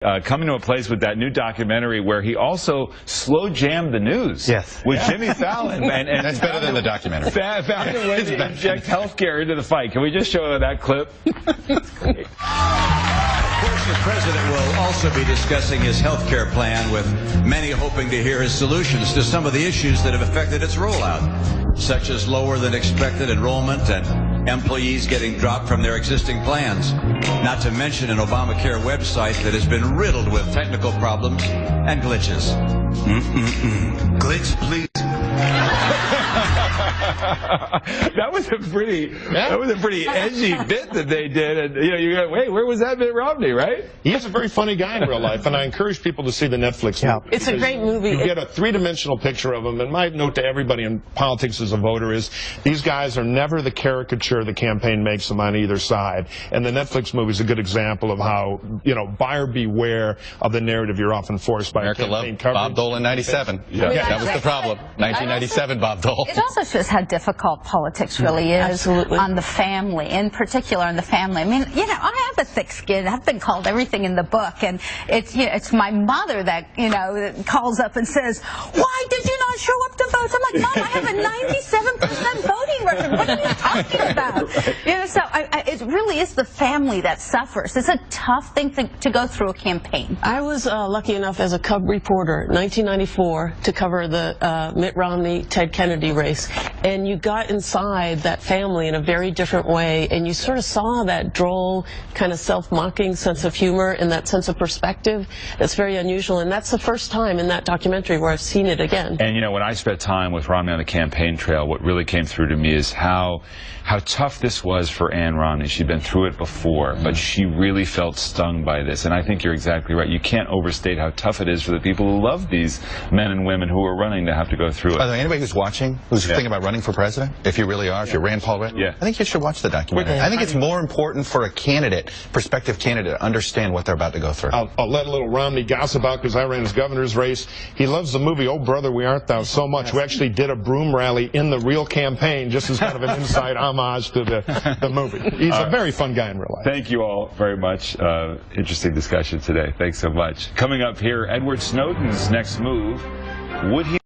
Coming to a place with that new documentary where he also slow jammed the news. Yes. With Jimmy Fallon. And that's better than the documentary. Found a way to inject healthcare into the fight. Can we just show that clip? It's great. Of course, the president will also be discussing his health care plan, with many hoping to hear his solutions to some of the issues that have affected its rollout, such as lower than expected enrollment and employees getting dropped from their existing plans, not to mention an Obamacare website that has been riddled with technical problems and glitches. Glitch, please. That was a pretty edgy bit that they did, and you go, wait, where was that Mitt Romney, right? He is a very funny guy in real life, and I encourage people to see the Netflix movie. It's a great movie. You get a three-dimensional picture of him, and my note to everybody in politics as a voter is these guys are never the caricature the campaign makes them on either side, and the Netflix movie is a good example of how, buyer beware of the narrative you're often forced by America campaign loved coverage. Bob Dole in 97. Yeah. That was the problem. 1997 Bob Dole. It also shows how difficult politics really is on the family, in particular on the family. I mean, I have a thick skin. I've been called everything in the book, and it's my mother that that calls up and says, "Why did you not show up to vote?" I'm like, "Mom, I have a 97% voting record. What are you talking about?" So it really is the family that suffers. It's a tough thing to go through a campaign. I was lucky enough as a Cub reporter, 1994, to cover the Mitt Romney, Ted Kennedy race, and you got inside that family in a very different way, and you sort of saw that droll, kind of self-mocking sense of humor and that sense of perspective that's very unusual, and that's the first time in that documentary where I've seen it again. And when I spent time with Romney on the campaign trail, what really came through to me is how tough this was for Ann Romney. She'd been through it before, but she really felt stung by this, and I think you're exactly right. You can't overstate how tough it is for the people who love these men and women who are running to have to go through it. By the way, anybody who's watching, who's thinking about running for president, if you really are, if you're Rand Paul, I think you should watch the documentary. I think it's more important for a candidate, prospective candidate, to understand what they're about to go through. I'll let a little Romney gossip out because I ran his governor's race. He loves the movie Oh Brother, We Art Thou so much. We actually did a broom rally in the real campaign just as kind of an inside homage to the movie. He's a very fun guy in real life. Thank you all very much. Interesting discussion today. Thanks so much. Coming up here, Edward Snowden's next move. Would he